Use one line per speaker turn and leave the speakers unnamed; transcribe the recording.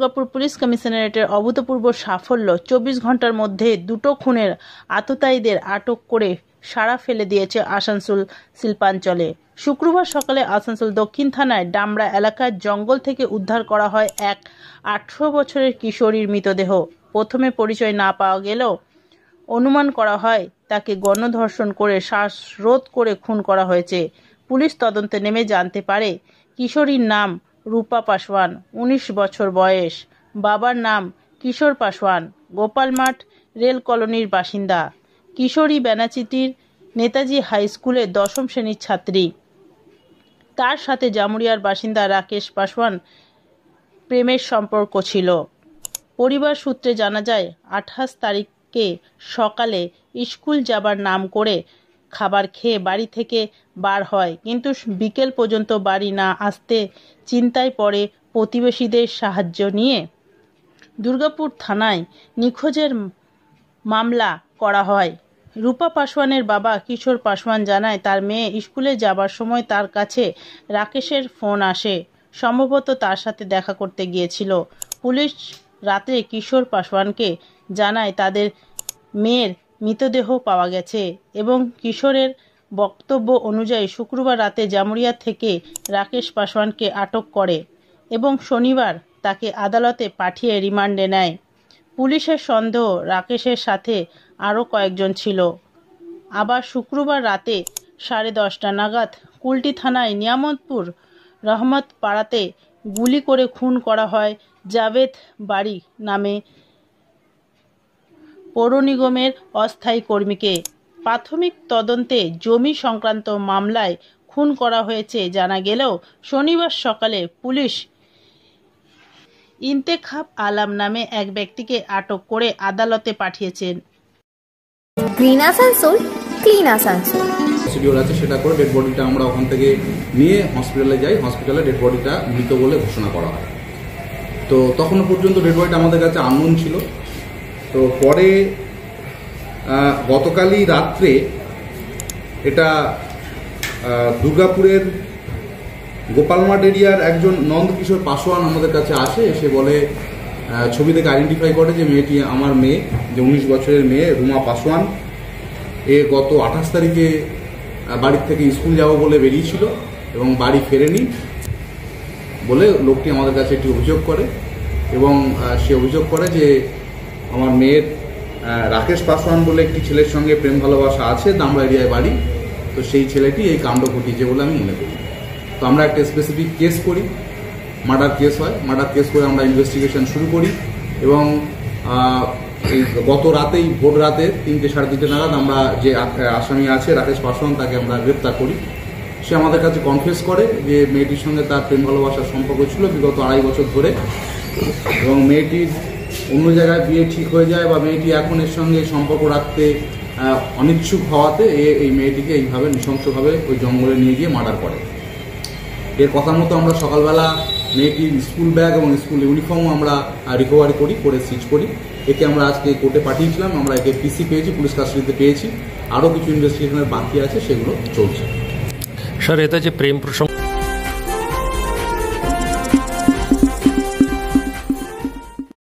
Durgapur police কমিশনারেটের অভূতপূর্ব সাফল্য। 24 ঘন্টার মধ্যে দুটো খুনের আততায়ীদের আটক করে সাড়া ফেলে দিয়েছে আসানসোল শিল্পাঞ্চলে। শুক্রবার সকালে আসানসোল দক্ষিণ থানায় ডামরা এলাকার জঙ্গল থেকে উদ্ধার করা হয় এক 18 বছরের কিশোরীর মৃতদেহ। প্রথমে পরিচয় না পাওয়া গেলেও অনুমান করা হয় তাকে গণধর্ষণ করে শ্বাসরোধ করে খুন করা হয়েছে। পুলিশ তদন্তে নেমে জানতে পারে কিশোরীর নাম রূপা পাসওয়ান, 19 বছর বয়স। বাবার নাম কিশোর পাসওয়ান, গোপালমাঠ রেল কলোনির বাসিন্দা। কিশোরী বেনাচিটির নেতাজি হাই স্কুলের 10ম শ্রেণীর ছাত্রী। তার সাথে জামুরিয়ার বাসিন্দা রাকেশ পাসওয়ান প্রেমের সম্পর্ক ছিল। পরিবার সূত্রে জানা যায় 28 তারিখে সকালে স্কুল যাবার নাম করে খাবার খেয়ে বাড়ি থেকে বার হয়, কিন্তু বিকেল পর্যন্ত বাড়ি না আসতে চিন্তায় পড়ে প্রতিবেশীদের সাহায্য নিয়ে দুর্গাপুর থানায় নিখোঁজের মামলা করা হয়। রূপা পাসওয়ানের বাবা কিশোর পাসওয়ান জানায় তার মেয়ে স্কুলে যাবার সময় তার কাছে রাকেশের ফোন আসে, সম্ভবত তার সাথে দেখা করতে গিয়েছিল। পুলিশ রাতে কিশোর পাসওয়ানকে জানায় তাদের মেয়ের মৃতদেহ পাওয়া গেছে এবং কিশোরের বক্তব্য অনুযায়ী শুক্রবার রাতে জামুরিয়া থেকে রাকেশ পাসওয়ানকে আটক করে এবং শনিবার তাকে আদালতে পাঠিয়ে রিমান্ডে নেয়। পুলিশের সন্দেহ রাকেশের সাথে আরও কয়েকজন ছিল। আবার শুক্রবার রাতে 10:30 নাগাদ কুলটি থানায় নিয়ামতপুর রহমত পাড়াতে গুলি করে খুন করা হয় জাভেদ বারি নামে পৌর নিগমের অস্থায়ী কর্মীকে। প্রাথমিক তদন্তে জমি সংক্রান্ত মামলায় খুন করা হয়েছে জানা গেলেও শনিবার সকালে পুলিশ ইন্তেখাব আলম নামে এক ব্যক্তিকে আটক করে আদালতে পাঠিয়েছেন।
Green Asansol, clean Asansol
procedure আছে, সেটা করে ডেড বডিটা আমরা ওখান থেকে নিয়ে হসপিটালে যাই। হসপিটালে ডেড বডিটা মৃত বলে ঘোষণা করা হয়। তো তখনও পর্যন্ত ডেড বডিটা আমাদের কাছে আননোন ছিল। তো পরে গতকালই রাত্রে এটা দুর্গাপুরের গোপালমাঠ এরিয়ার একজন নন্দকিশোর পাসওয়ান আমাদের কাছে আসে, এসে বলে ছবি থেকে আইডেন্টিফাই করে যে মেয়েটি আমার মেয়ে, যে 19 বছরের মেয়ে রুমা পাসওয়ান। এ গত 28 তারিখে বাড়ির থেকে স্কুল যাবো বলে বেরিয়েছিল এবং বাড়ি ফেরেনি বলে লোকটি আমাদের কাছে একটি অভিযোগ করে এবং সে অভিযোগ করে যে আমার মেয়ের রাকেশ পাসওয়ান বলে একটি ছেলের সঙ্গে প্রেম ভালোবাসা আছে, দামরা এরিয়ায় বাড়ি। তো সেই ছেলেটি এই কাণ্ড ঘটিয়েছে বলে আমি মনে করি। তো আমরা একটা স্পেসিফিক কেস করি, মার্ডার কেস হয়। মার্ডার কেস করে আমরা ইনভেস্টিগেশন শুরু করি এবং এই গত রাতেই ভোর রাতে 3টে সাড়ে 3টে নাগাদ আমরা যে আসামি আছে রাকেশ পাসওয়ান তাকে আমরা গ্রেপ্তার করি। সে আমাদের কাছে কনফেস করে যে মেয়েটির সঙ্গে তার প্রেম ভালোবাসার সম্পর্ক ছিল বিগত 2.5 বছর ধরে এবং মেয়েটির অন্য জায়গায় বিয়ে ঠিক হয়ে যায় বা মেয়েটি এখন এর সঙ্গে সম্পর্ক রাখতে অনিচ্ছুক হওয়াতে এই মেয়েটিকে এইভাবে নৃশংসভাবে ওই জঙ্গলে নিয়ে গিয়ে মার্ডার করে। এর কথা মতো আমরা সকালবেলা মেয়েটির স্কুল ব্যাগ এবং স্কুল ইউনিফর্মও আমরা রিকভারি করে সিজ করি। একে আমরা আজকে কোর্টে পাঠিয়েছিলাম। আমরা একে পিসি পেয়েছি, পুলিশ কাস্টাডিতে পেয়েছি। আরও কিছু ইনভেস্টিগেশনের বাকি আছে, সেগুলো চলছে।
স্যার, এটা যে প্রেম প্রসঙ্গ